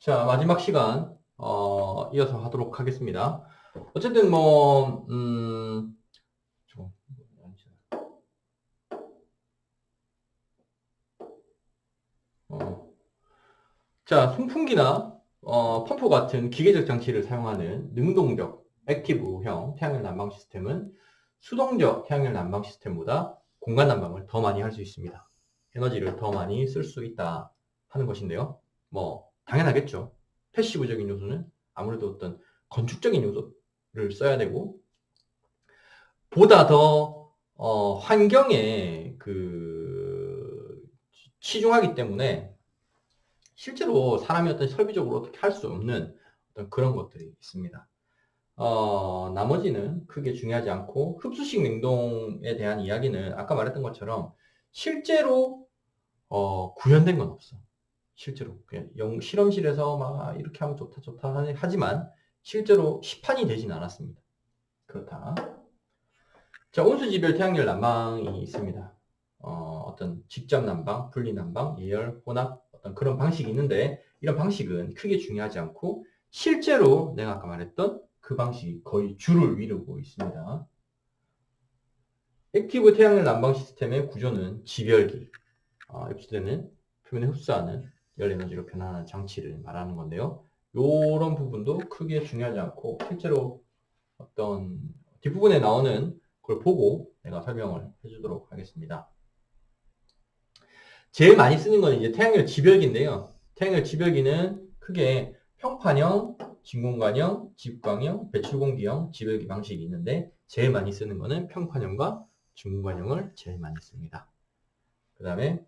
자, 마지막 시간, 이어서 하도록 하겠습니다. 어쨌든, 좀, 어, 자, 송풍기나, 펌프 같은 기계적 장치를 사용하는 능동적, 액티브형 태양열 난방 시스템은 수동적 태양열 난방 시스템보다 공간 난방을 더 많이 할 수 있습니다. 에너지를 더 많이 쓸 수 있다 하는 것인데요. 당연하겠죠. 패시브적인 요소는 아무래도 어떤 건축적인 요소를 써야 되고, 보다 더, 환경에 치중하기 때문에 실제로 사람이 어떤 설비적으로 어떻게 할 수 없는 어떤 그런 것들이 있습니다. 나머지는 크게 중요하지 않고, 흡수식 냉동에 대한 이야기는 아까 말했던 것처럼 실제로 구현된 건 없어. 실제로 그냥 실험실에서 막 이렇게 하면 좋다 좋다 하지만 실제로 시판이 되진 않았습니다. 그렇다. 자, 온수지별 태양열 난방이 있습니다. 어떤 직접 난방, 분리 난방, 예열, 혼합 어떤 그런 방식이 있는데, 이런 방식은 크게 중요하지 않고 실제로 내가 아까 말했던 그 방식이 거의 주를 이루고 있습니다. 액티브 태양열 난방 시스템의 구조는 지별기, 입수되는 표면에 흡수하는 열 에너지로 변환하는 장치를 말하는 건데요. 이런 부분도 크게 중요하지 않고 실제로 어떤 뒷부분에 나오는 걸 보고 내가 설명을 해주도록 하겠습니다. 제일 많이 쓰는 건 이제 태양열 지별기인데요. 태양열 지별기는 크게 평판형, 진공관형, 집광형, 배출공기형 지별기 방식이 있는데, 제일 많이 쓰는 거는 평판형과 진공관형을 제일 많이 씁니다. 그 다음에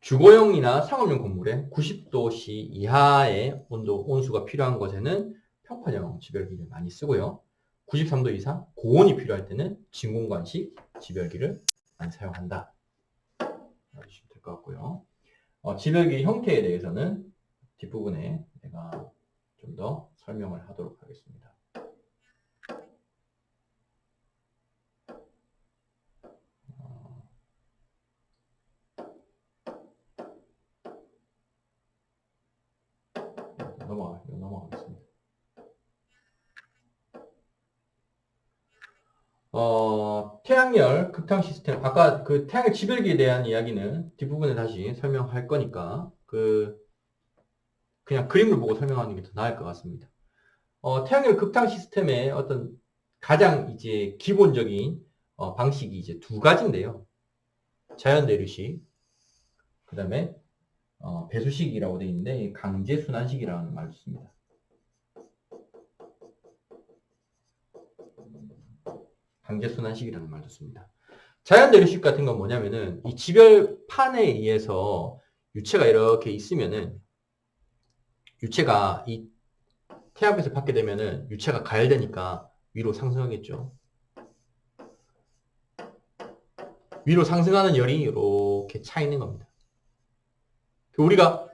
주거용이나 상업용 건물에 90도씨 이하의 온수가 필요한 것에는 평판형 지별기를 많이 쓰고요. 93도 이상 고온이 필요할 때는 진공관식 지별기를 많이 사용한다. 알아주시면 될 것 같고요. 지별기 형태에 대해서는 뒷부분에 내가 좀 더 설명을 하도록 하겠습니다. 넘어가겠습니다. 태양열 극탕 시스템, 아까 그 태양열 지별기에 대한 이야기는 뒷부분에 다시 설명할 거니까, 그냥 그림을 보고 설명하는 게 더 나을 것 같습니다. 태양열 극탕 시스템의 어떤 가장 이제 기본적인 방식이 이제 두 가지인데요. 자연 내류식, 그 다음에 배수식이라고 되어 있는데 강제 순환식이라는 말을 씁니다. 강제 순환식이라는 말도 씁니다. 자연 내류식 같은 건 뭐냐면은 이 지별판에 의해서 유체가 이렇게 있으면은, 유체가 이 태양빛을 받게 되면은 유체가 가열되니까 위로 상승하겠죠. 위로 상승하는 열이 이렇게 차 있는 겁니다. 우리가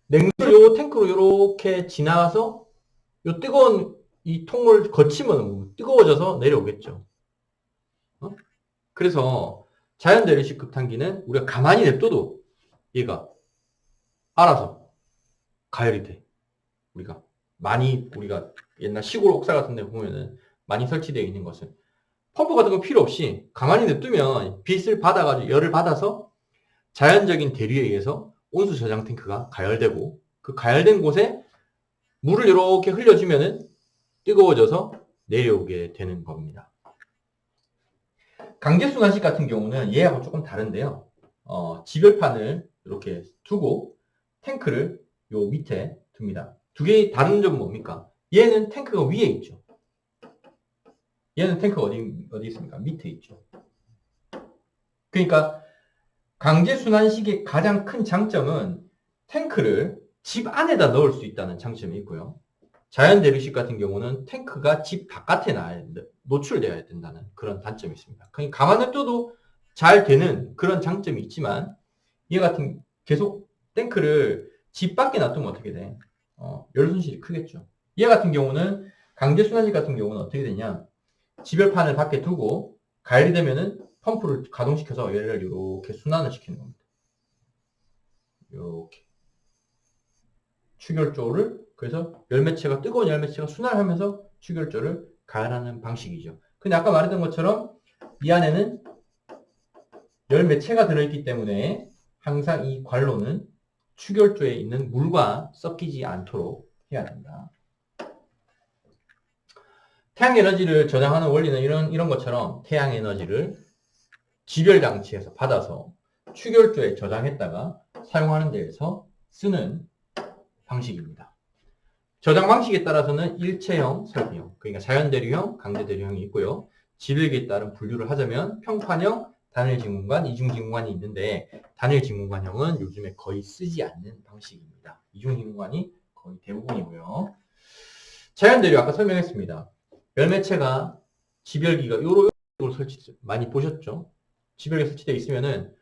냉수를 요 탱크로 이렇게 지나가서 요 뜨거운 이 통을 거치면 뜨거워져서 내려오겠죠. 그래서 자연 내류식 급탄기는 우리가 가만히 냅둬도 얘가 알아서 가열이 돼. 우리가 옛날 시골 옥사 같은 데 보면은 많이 설치되어 있는 것은 펌프 같은 거 필요 없이 가만히 냅두면 빛을 받아가지고 열을 받아서 자연적인 대류에 의해서 온수 저장 탱크가 가열되고, 그 가열된 곳에 물을 이렇게 흘려주면은 뜨거워져서 내려오게 되는 겁니다. 강제순환식 같은 경우는 얘하고 조금 다른데요. 지별판을 이렇게 두고 탱크를 요 밑에 둡니다. 두 개의 다른 점은 뭡니까? 얘는 탱크가 위에 있죠. 얘는 탱크가 어디 있습니까? 밑에 있죠. 그러니까 강제순환식의 가장 큰 장점은 탱크를 집 안에다 넣을 수 있다는 장점이 있고요. 자연대류식 같은 경우는 탱크가 집 바깥에 노출되어야 된다는 그런 단점이 있습니다. 그러니까 가만히 놔둬도 잘 되는 그런 장점이 있지만, 얘 같은 계속 탱크를 집 밖에 놔두면 어떻게 돼? 열 손실이 크겠죠. 얘 같은 경우는 강제순환식 같은 경우는 어떻게 되냐? 지별판을 밖에 두고 가열이 되면은 펌프를 가동시켜서 얘를 이렇게 순환을 시키는 겁니다. 이렇게. 추결조를, 그래서 열매체가, 뜨거운 열매체가 순환하면서 추결조를 가열하는 방식이죠. 근데 아까 말했던 것처럼 이 안에는 열매체가 들어있기 때문에 항상 이 관로는 추결조에 있는 물과 섞이지 않도록 해야 된다. 태양에너지를 저장하는 원리는 이런 것처럼 태양에너지를 지별장치에서 받아서 추결조에 저장했다가 사용하는 데에서 쓰는 방식입니다. 저장 방식에 따라서는 일체형, 설비형, 그러니까 자연대류형, 강제대류형이 있고요. 지별기에 따른 분류를 하자면 평판형, 단일진공관, 이중진공관이 있는데 단일진공관형은 요즘에 거의 쓰지 않는 방식입니다. 이중진공관이 거의 대부분이고요. 자연대류 아까 설명했습니다. 열매체가 지별기가 요런 설치 많이 보셨죠? 지별기 설치되어 있으면은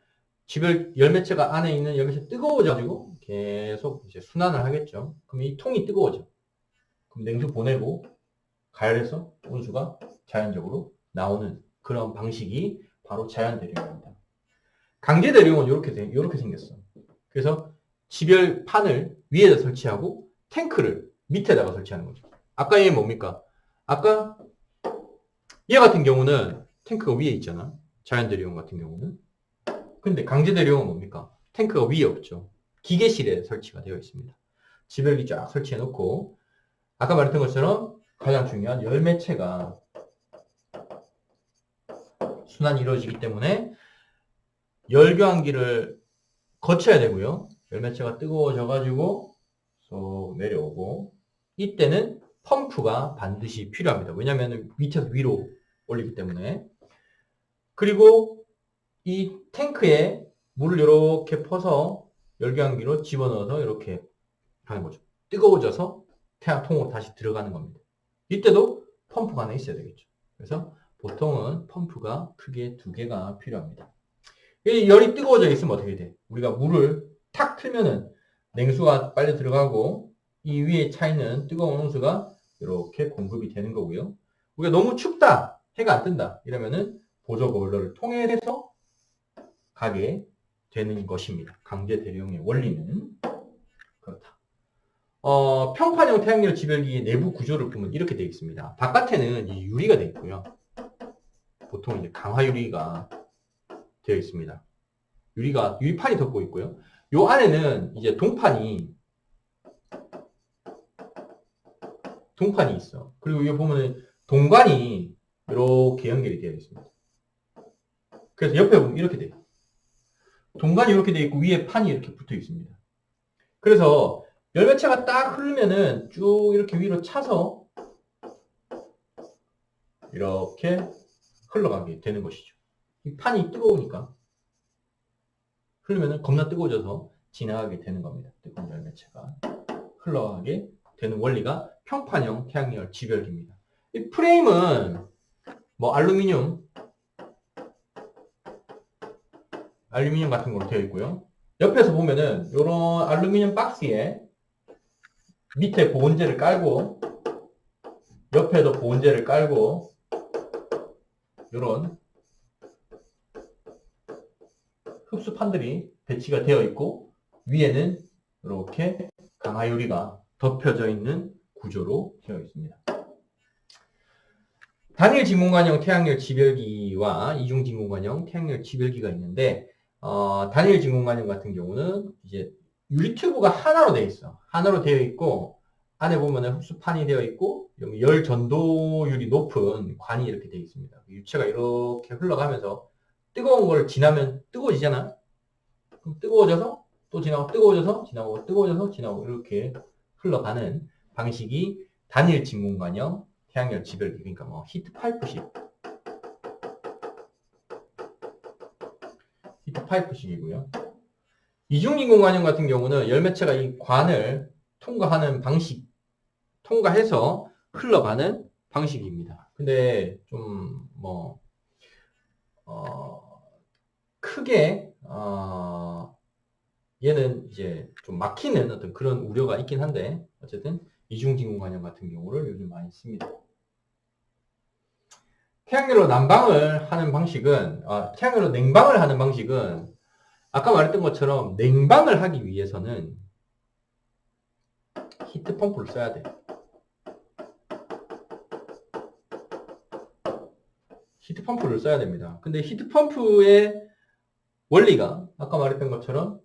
열매체가 안에 있는 열매체 뜨거워져가지고 계속 이제 순환을 하겠죠. 그럼 이 통이 뜨거워져. 그럼 냉수 보내고 가열해서 온수가 자연적으로 나오는 그런 방식이 바로 자연대류입니다. 강제대류는 이렇게 생겼어. 그래서 지별판을 위에다 설치하고 탱크를 밑에다가 설치하는 거죠. 아까 얘 뭡니까? 아까 얘 같은 경우는 탱크가 위에 있잖아. 자연대류용 같은 경우는. 근데 강제대류용은 뭡니까? 탱크가 위에 없죠. 기계실에 설치가 되어 있습니다. 지별기 쫙 설치해 놓고 아까 말했던 것처럼 가장 중요한 열매체가 순환이 이루어지기 때문에 열교환기를 거쳐야 되고요. 열매체가 뜨거워져 가지고 쏙 내려오고 이때는 펌프가 반드시 필요합니다. 왜냐하면 밑에서 위로 올리기 때문에. 그리고 이 탱크에 물을 이렇게 퍼서 열교환기로 집어넣어서 이렇게 하는 거죠. 뜨거워져서 태양통으로 다시 들어가는 겁니다. 이때도 펌프가 하나 있어야 되겠죠. 그래서 보통은 펌프가 크게 2개가 필요합니다. 열이 뜨거워져 있으면 어떻게 돼? 우리가 물을 탁 틀면은 냉수가 빨리 들어가고 이 위에 차 있는 뜨거운 온수가 이렇게 공급이 되는 거고요. 우리가 너무 춥다, 해가 안 뜬다 이러면은 보조 보일러를 통해서 가게 되는 것입니다. 강제 대류용의 원리는 그렇다. 평판형 태양열 지별기의 내부 구조를 보면 이렇게 되어 있습니다. 바깥에는 이 유리가 되어 있고요. 보통 이제 강화 유리가 되어 있습니다. 유리판이 덮고 있고요. 요 안에는 이제 동판이 있어. 그리고 여기 보면은 동관이 이렇게 연결이 되어 있습니다. 그래서 옆에 보면 이렇게 돼요. 동관이 이렇게 되어 있고 위에 판이 이렇게 붙어 있습니다. 그래서 열매체가 딱 흐르면은 쭉 이렇게 위로 차서 이렇게 흘러가게 되는 것이죠. 이 판이 뜨거우니까 흐르면은 겁나 뜨거워져서 지나가게 되는 겁니다. 뜨거운 열매체가 흘러가게 되는 원리가 평판형 태양열 지별기입니다. 이 프레임은 뭐 알루미늄 같은 걸로 되어 있고요. 옆에서 보면은 이런 알루미늄 박스에 밑에 보온재를 깔고 옆에도 보온재를 깔고 이런 흡수판들이 배치가 되어 있고 위에는 이렇게 강화유리가 덮여져 있는 구조로 되어 있습니다. 단일 진공관형 태양열 지별기와 이중 진공관형 태양열 지별기가 있는데 단일 진공관형 같은 경우는 이제 유리 튜브가 하나로 되어 있어. 하나로 되어 있고 안에 보면은 흡수판이 되어 있고 여기 열 전도율이 높은 관이 이렇게 되어 있습니다. 유체가 이렇게 흘러가면서 뜨거운 걸 지나면 뜨거워지잖아. 그럼 뜨거워져서 또 지나고 뜨거워져서 지나고 뜨거워져서 지나고 이렇게 흘러가는 방식이 단일 진공관형 태양열 지별기, 그러니까 뭐 히트 파이프식이고요. 이중진공관형 같은 경우는 열매체가 이 관을 통과하는 방식, 통과해서 흘러가는 방식입니다. 근데 좀 크게 얘는 이제 좀 막히는 어떤 그런 우려가 있긴 한데 어쨌든 이중진공관형 같은 경우를 요즘 많이 씁니다. 태양열로 난방을 하는 방식은 태양열로 냉방을 하는 방식은 아까 말했던 것처럼 냉방을 하기 위해서는 히트 펌프를 써야 돼. 히트 펌프를 써야 됩니다. 근데 히트 펌프의 원리가 아까 말했던 것처럼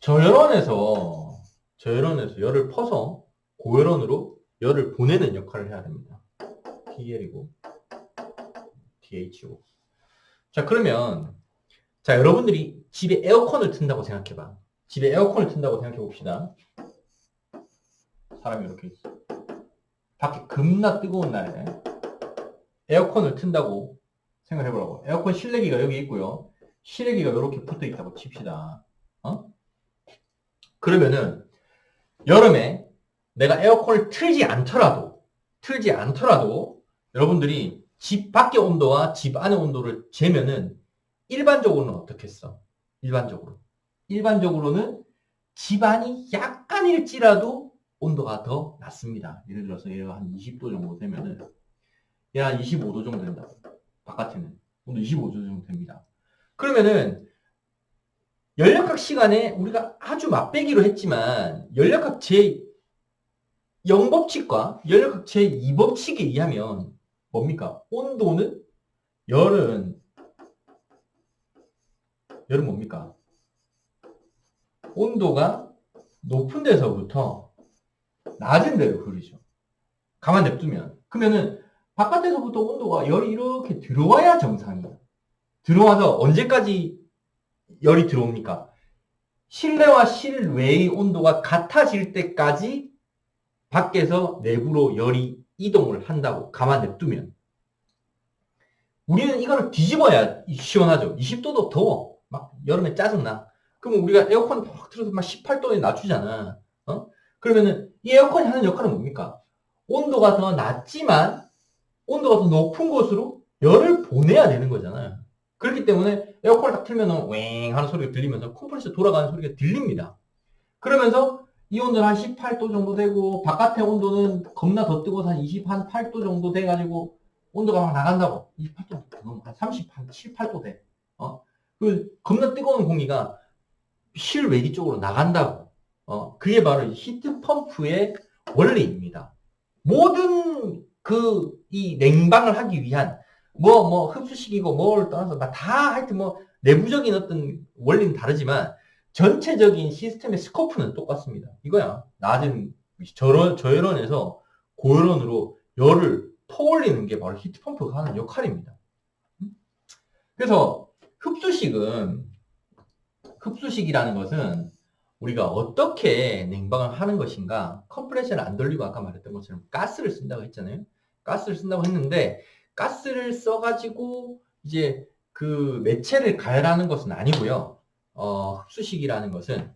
저열원에서 열을 퍼서 고열원으로 열을 보내는 역할을 해야 됩니다. TL이고 DH고. 자, 그러면 자, 여러분들이 집에 에어컨을 튼다고 생각해봐. 집에 에어컨을 튼다고 생각해 봅시다. 사람이 이렇게 있어. 밖에 겁나 뜨거운 날에 에어컨을 튼다고 생각해 보라고. 에어컨 실내기가 여기 있고요. 실내기가 이렇게 붙어 있다고 칩시다. 그러면은 여름에 내가 에어컨을 틀지 않더라도 여러분들이 집 밖의 온도와 집 안의 온도를 재면은 일반적으로는 어떻겠어? 일반적으로는 집안이 약간일지라도 온도가 더 낮습니다. 예를 들어서 얘가 한 20도 정도 되면은 얘가 한 25도 정도 된다고. 바깥에는 온도 25도 정도 됩니다. 그러면은 연력학 시간에 우리가 아주 맛배기로 했지만 연력학 제0법칙과 연력학 제2법칙에 의하면 뭡니까? 열은 뭡니까? 온도가 높은 데서부터 낮은 데로 흐르죠. 가만 냅두면. 그러면은 바깥에서부터 온도가 열이 이렇게 들어와야 정상이에요. 들어와서 언제까지 열이 들어옵니까? 실내와 실외의 온도가 같아질 때까지 밖에서 내부로 열이 이동을 한다고 가만 냅두면 우리는 이거를 뒤집어야 시원하죠. 20도도 더워. 막 여름에 짜증나. 그러면 우리가 에어컨 막 틀어서 막 18도에 낮추잖아. 그러면은 이 에어컨이 하는 역할은 뭡니까? 온도가 더 낮지만 온도가 더 높은 곳으로 열을 보내야 되는 거잖아요. 그렇기 때문에 에어컨을 딱 틀면은 웽 하는 소리가 들리면서 컴프레서 돌아가는 소리가 들립니다. 그러면서 이 온도는 한 18도 정도 되고 바깥의 온도는 겁나 더 뜨거워서 한 28도 정도 돼가지고 온도가 막 나간다고. 28도 넘어. 한 7, 8도 돼. 그 겁나 뜨거운 공기가 실외기 쪽으로 나간다고. 그게 바로 히트 펌프의 원리입니다. 모든 이 냉방을 하기 위한 흡수식이고 뭘 떠나서 다 하여튼 내부적인 어떤 원리는 다르지만 전체적인 시스템의 스코프는 똑같습니다. 이거야. 낮은 저열원에서 고열원으로 열을 퍼올리는 게 바로 히트펌프가 하는 역할입니다. 그래서 흡수식이라는 것은 우리가 어떻게 냉방을 하는 것인가, 컴프레셔를 안 돌리고 아까 말했던 것처럼 가스를 쓴다고 했잖아요. 가스를 쓴다고 했는데 가스를 써가지고 이제 그 매체를 가열하는 것은 아니고요. 흡수식이라는 것은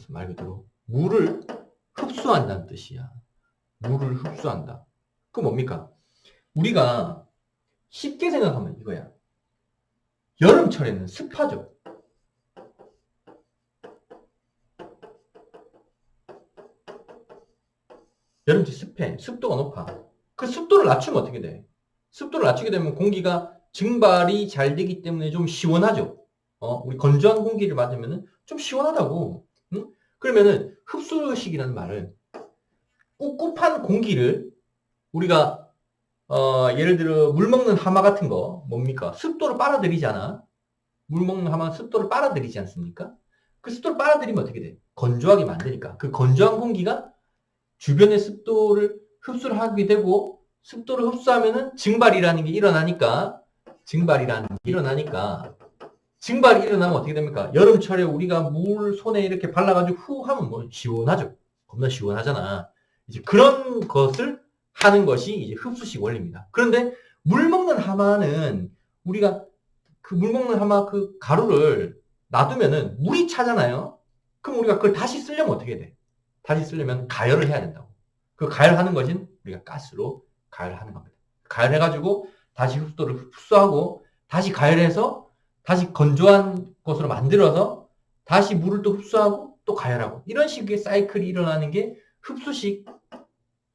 말 그대로 물을 흡수한다는 뜻이야. 물을 흡수한다. 그 뭡니까? 우리가 쉽게 생각하면 이거야. 여름철에는 습하죠. 여름철 습해. 습도가 높아. 그 습도를 낮추면 어떻게 돼? 습도를 낮추게 되면 공기가 증발이 잘 되기 때문에 좀 시원하죠. 우리 건조한 공기를 맞으면 좀 시원하다고. 응? 그러면은 흡수식이라는 말은 꿉꿉한 공기를 우리가 예를 들어 물 먹는 하마 같은 거 뭡니까? 습도를 빨아들이잖아. 물 먹는 하마는 습도를 빨아들이지 않습니까? 그 습도를 빨아들이면 어떻게 돼? 건조하게 만드니까 그 건조한 공기가 주변의 습도를 흡수를 하게 되고 습도를 흡수하면은 증발이라는 게 일어나니까 증발이 일어나면 어떻게 됩니까? 여름철에 우리가 물 손에 이렇게 발라가지고 후 하면 시원하죠. 겁나 시원하잖아. 이제 그런 것을 하는 것이 이제 흡수식 원리입니다. 그런데 물 먹는 하마는 우리가 그 물 먹는 하마 그 가루를 놔두면은 물이 차잖아요. 그럼 우리가 그걸 다시 쓰려면 어떻게 돼? 다시 쓰려면 가열을 해야 된다고. 그 가열하는 것은 우리가 가스로 가열하는 겁니다. 가열해가지고 다시 흡수도를 흡수하고 다시 가열해서 다시 건조한 것으로 만들어서 다시 물을 또 흡수하고 또 가열하고 이런 식의 사이클이 일어나는 게 흡수식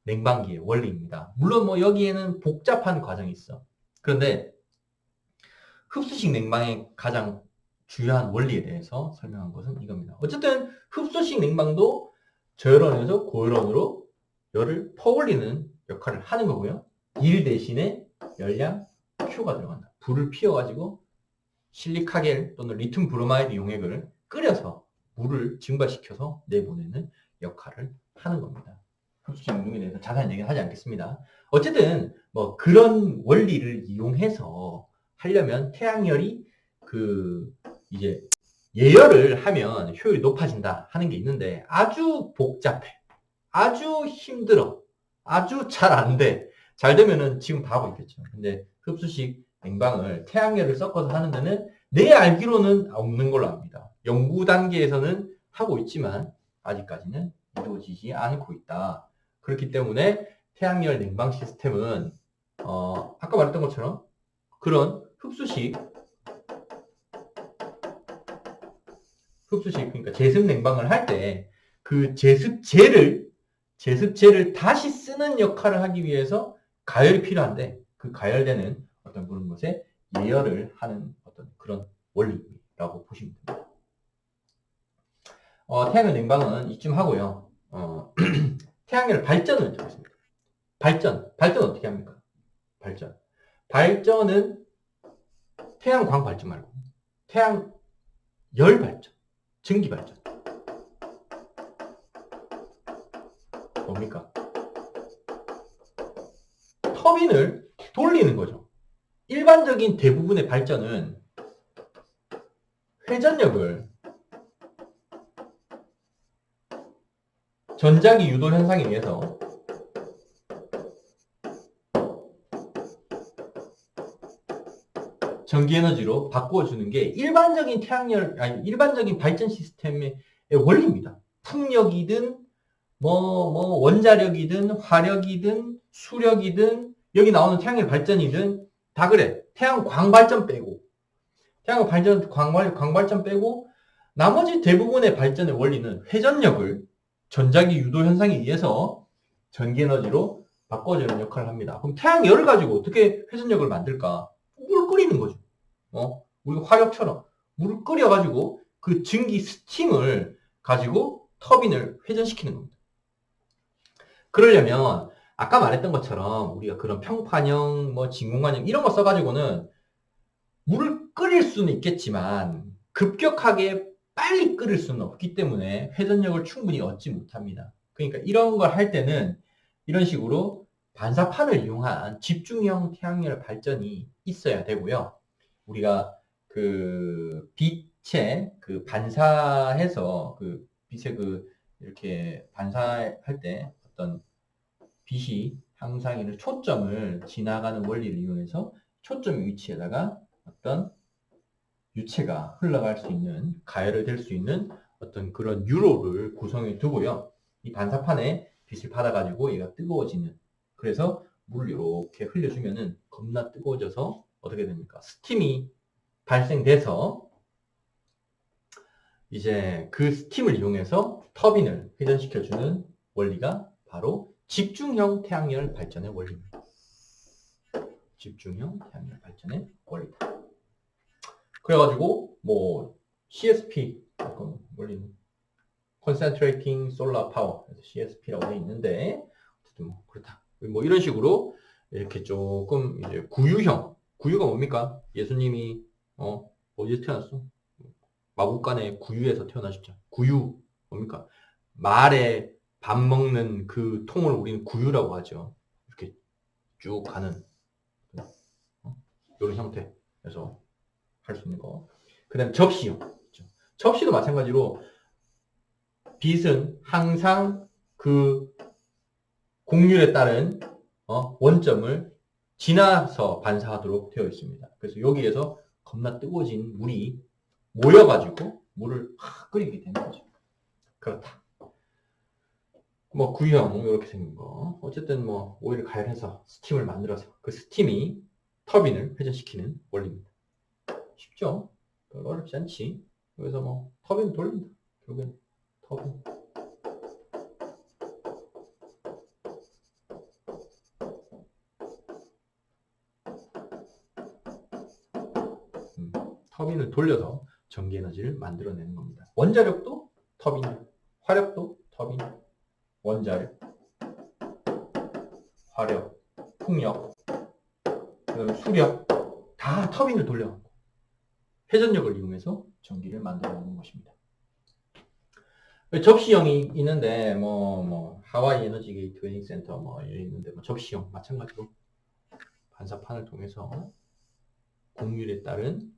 냉방기의 원리입니다. 물론 뭐 여기에는 복잡한 과정이 있어. 그런데 흡수식 냉방의 가장 주요한 원리에 대해서 설명한 것은 이겁니다. 어쨌든 흡수식 냉방도 저열원에서 고열원으로 열을 퍼올리는 역할을 하는 거고요. 일 대신에 열량 Q가 들어간다. 불을 피워가지고 실리카겔 또는 리튬 브로마이드 용액을 끓여서 물을 증발시켜서 내보내는 역할을 하는 겁니다. 흡수식 냉동에 대해서 자세한 얘기는 하지 않겠습니다. 어쨌든 뭐 그런 원리를 이용해서 하려면 태양열이 이제 예열을 하면 효율이 높아진다 하는 게 있는데 아주 복잡해. 아주 힘들어. 아주 잘 안 돼. 잘 되면은 지금 다 하고 있겠죠. 근데 흡수식 냉방을 태양열을 섞어서 하는 데는 내 알기로는 없는 걸로 압니다. 연구 단계에서는 하고 있지만 아직까지는 이루어지지 않고 있다. 그렇기 때문에 태양열 냉방 시스템은 아까 말했던 것처럼 그런 흡수식 그러니까 제습 냉방을 할 때 그 제습제를 다시 쓰는 역할을 하기 위해서 가열이 필요한데 그 가열되는 어떤 그런 것에 예열을 하는 어떤 그런 원리라고 보시면 됩니다. 태양열 냉방은 이쯤 하고요. 태양열 발전을 드리겠습니다. 발전 어떻게 합니까? 발전은 태양광 발전 말고 태양열 발전, 전기 발전. 뭡니까? 터빈을 돌리는 거죠. 일반적인 대부분의 발전은 회전력을 전자기 유도 현상에 의해서 전기 에너지로 바꿔주는 게 일반적인 발전 시스템의 원리입니다. 풍력이든 원자력이든 화력이든 수력이든 여기 나오는 태양열 발전이든 다 그래. 태양광 발전 빼고 광 발전 빼고 나머지 대부분의 발전의 원리는 회전력을 전자기 유도 현상에 의해서 전기 에너지로 바꿔주는 역할을 합니다. 그럼 태양열을 가지고 어떻게 회전력을 만들까? 물 끓이는 거죠. 우리가 화력처럼 물을 끓여가지고 그 증기 스팀을 가지고 터빈을 회전시키는 겁니다. 그러려면 아까 말했던 것처럼 우리가 그런 평판형, 진공관형 이런 거 써가지고는 물을 끓일 수는 있겠지만 급격하게 빨리 끓일 수는 없기 때문에 회전력을 충분히 얻지 못합니다. 그러니까 이런 걸 할 때는 이런 식으로 반사판을 이용한 집중형 태양열 발전이 있어야 되고요. 우리가 빛에 반사해서 빛에 이렇게 반사할 때 어떤 빛이 항상 이런 초점을 지나가는 원리를 이용해서 초점 위치에다가 어떤 유체가 흘러갈 수 있는, 가열이 될 수 있는 어떤 그런 유로를 구성해 두고요. 이 반사판에 빛을 받아가지고 얘가 뜨거워지는, 그래서 물을 이렇게 흘려주면은 겁나 뜨거워져서 어떻게 됩니까? 스팀이 발생돼서 이제 그 스팀을 이용해서 터빈을 회전시켜주는 원리가 바로 집중형 태양열 발전의 원리입니다. 집중형 태양열 발전의 원리다. 그래가지고 CSP 원리는 Concentrating Solar Power, CSP라고 되어 있는데 어쨌든 그렇다. 이런 식으로 이렇게 조금 이제 구유가 뭡니까? 예수님이 어디서 태어났어? 마국간의 구유에서 태어나셨죠. 구유 뭡니까? 말에 밥 먹는 그 통을 우리는 구유라고 하죠. 이렇게 쭉 가는 이런 형태에서 할 수 있는 거. 그 다음 접시요. 접시도 마찬가지로 빛은 항상 그 곡률에 따른 원점을 지나서 반사하도록 되어 있습니다. 그래서 여기에서 겁나 뜨거워진 물이 모여가지고 물을 끓이게 되는 거죠. 그렇다. 구형 이렇게 생긴 거. 어쨌든 오일을 가열해서 스팀을 만들어서 그 스팀이 터빈을 회전시키는 원리입니다. 쉽죠? 별로 어렵지 않지. 그래서 터빈 돌린다. 결국엔 터빈. 터빈을 돌려서 전기 에너지를 만들어내는 겁니다. 원자력도 터빈, 화력도 터빈, 원자력, 화력, 풍력, 그다음에 수력 다 터빈을 돌려갖고 회전력을 이용해서 전기를 만들어내는 것입니다. 접시형이 있는데 하와이 에너지 게이트웨이 센터 여기 있는데 접시형 마찬가지로 반사판을 통해서 곡률에 따른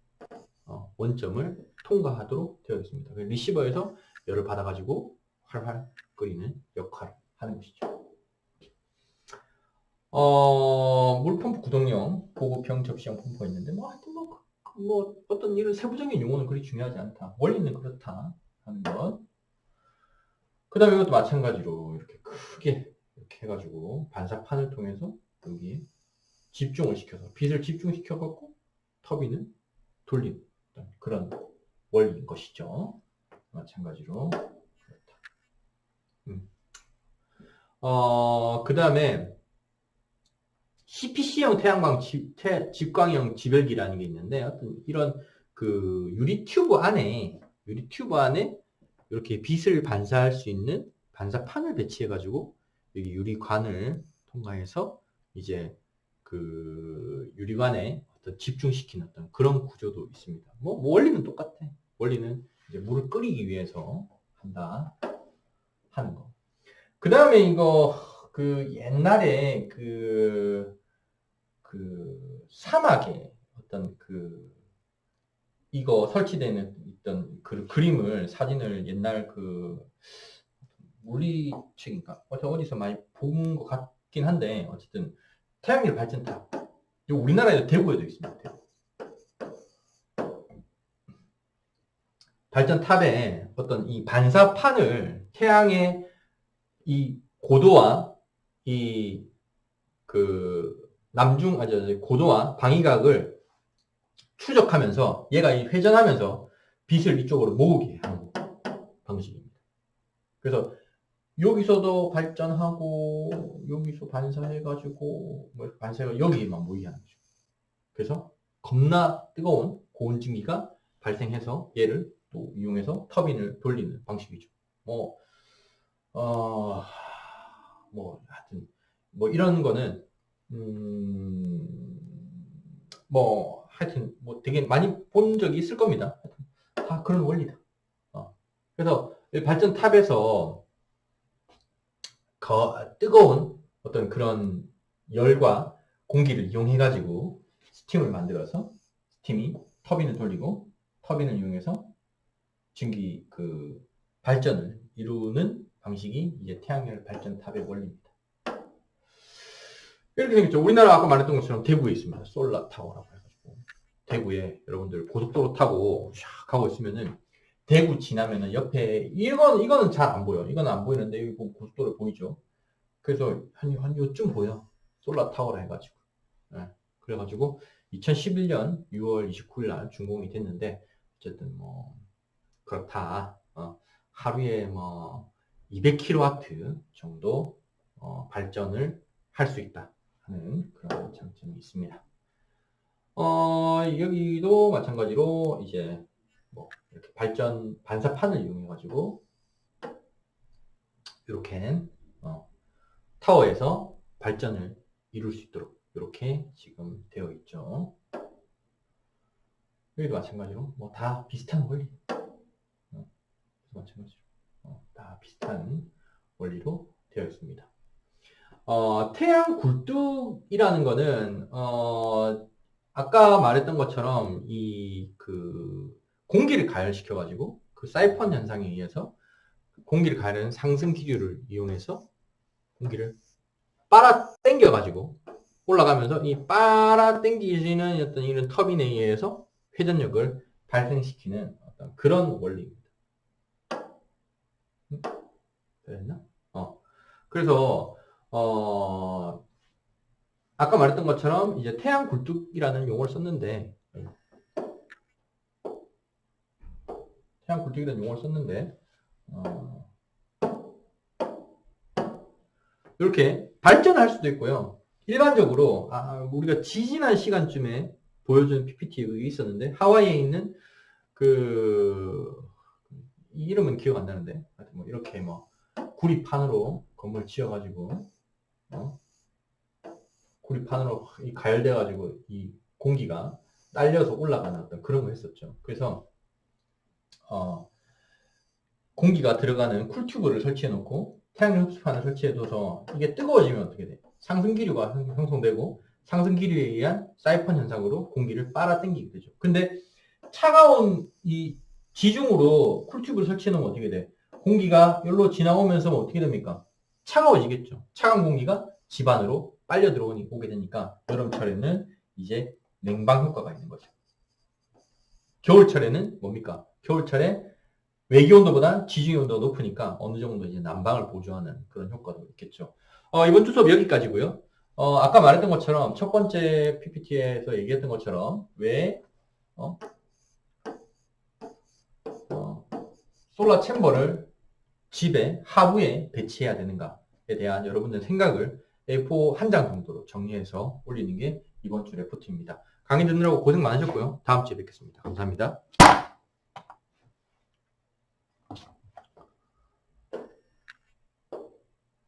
원점을 통과하도록 되어 있습니다. 리시버에서 열을 받아가지고 활활 끓이는 역할을 하는 것이죠. 물펌프 구동용 보급형 접시형 펌프가 있는데 하여튼 어떤 이런 세부적인 용어는 그리 중요하지 않다. 원리는 그렇다 하는 것. 그 다음에 이것도 마찬가지로 이렇게 크게 이렇게 해가지고 반사판을 통해서 여기에 집중을 시켜서 빛을 집중시켜갖고 터빈을 돌리는 그런 원리인 것이죠. 마찬가지로 그렇다. 그 다음에 CPC형 태양광 직광형 지별기라는 게 있는데 어떤 이런 그 유리 튜브 안에 이렇게 빛을 반사할 수 있는 반사판을 배치해 가지고 여기 유리관을 통과해서 이제 그 유리관에 어떤 집중시키는 어떤 그런 구조도 있습니다. 원리는 똑같아. 원리는 이제 물을 끓이기 위해서 한다 하는 거. 그 다음에 이거 그 옛날에 그 사막에 어떤 이거 설치되는 있던 그 그림을 사진을 옛날 물리책인가 어디서 많이 본 것 같긴 한데 어쨌든 태양열 발전탑 우리나라에도 대구에도 있습니다. 대구. 발전탑에 어떤 이 반사판을 태양의 이 고도와 고도와 방위각을 추적하면서 얘가 회전하면서 빛을 이쪽으로 모으게 하는 방식입니다. 그래서 여기서도 발전하고 여기서 반사해가지고 여기에만 모이게 하는 거죠. 그래서 겁나 뜨거운 고온증기가 발생해서 얘를 또 이용해서 터빈을 돌리는 방식이죠. 하여튼 이런 거는 하여튼 되게 많이 본 적이 있을 겁니다. 다 그런 원리다. 그래서 발전탑에서 뜨거운 어떤 그런 열과 공기를 이용해 가지고 스팀을 만들어서 스팀이 터빈을 돌리고 터빈을 이용해서 증기 발전을 이루는 방식이 이제 태양열 발전탑의 원리입니다. 이렇게 생겼죠. 우리나라 아까 말했던 것처럼 대구에 있습니다. 솔라타워라고 해가지고 대구에 여러분들 고속도로 타고 샥 가고 있으면은 대구 지나면은 옆에 이거는 잘 안 보여. 이거는 안 보이는데 여기 고속도로 보이죠. 그래서 한 요쯤 보여. 솔라타워라 해가지고. 네. 그래가지고 2011년 6월 29일 날 준공이 됐는데 어쨌든 그렇다. 하루에 200kW 정도 발전을 할 수 있다 하는 그런 장점이 있습니다. 여기도 마찬가지로 이제 이렇게 반사판을 이용해 가지고 이렇게 타워에서 발전을 이룰 수 있도록 이렇게 지금 되어 있죠. 여기도 마찬가지로 다 비슷한 원리. 마찬가지로 다 비슷한 원리로 되어 있습니다. 태양 굴뚝이라는 거는 아까 말했던 것처럼 공기를 가열시켜 가지고 그 사이펀 현상에 의해서 공기를 가열하는 상승 기류를 이용해서 공기를 빨아 당겨 가지고 올라가면서 이 빨아 당기지는 어떤 이런 터빈에 의해서 회전력을 발생시키는 어떤 그런 원리입니다. 됐나? 그래서 아까 말했던 것처럼 이제 태양 굴뚝이라는 용어를 썼는데 이렇게 발전할 수도 있고요. 일반적으로 우리가 지지난 시간쯤에 보여준 PPT에 있었는데 하와이에 있는 이 이름은 기억 안 나는데 하여튼 뭐 이렇게 뭐 구리판으로 건물 지어가지고 구리판으로 가열돼가지고 이 공기가 딸려서 올라가는 어떤 그런 거 했었죠. 그래서 공기가 들어가는 쿨튜브를 설치해 놓고 태양열 흡수판을 설치해둬서 이게 뜨거워지면 어떻게 돼? 상승기류가 형성되고 상승기류에 의한 사이펀 현상으로 공기를 빨아당기게 되죠. 근데 차가운 이 지중으로 쿨튜브를 설치해 놓으면 어떻게 돼? 공기가 여기로 지나오면서 어떻게 됩니까? 차가워지겠죠. 차가운 공기가 집 안으로 빨려 들어오게 되니까 여름철에는 이제 냉방 효과가 있는 거죠. 겨울철에는 뭡니까? 겨울철에 외기 온도보다 지중해 온도가 높으니까 어느 정도 이제 난방을 보조하는 그런 효과도 있겠죠. 이번 주 수업 여기까지고요. 아까 말했던 것처럼 첫 번째 PPT에서 얘기했던 것처럼 왜 솔라 챔버를 집의 하부에 배치해야 되는가에 대한 여러분들 생각을 A4 한 장 정도로 정리해서 올리는 게 이번 주 레포트입니다. 강의 듣느라고 고생 많으셨고요. 다음 주에 뵙겠습니다. 감사합니다.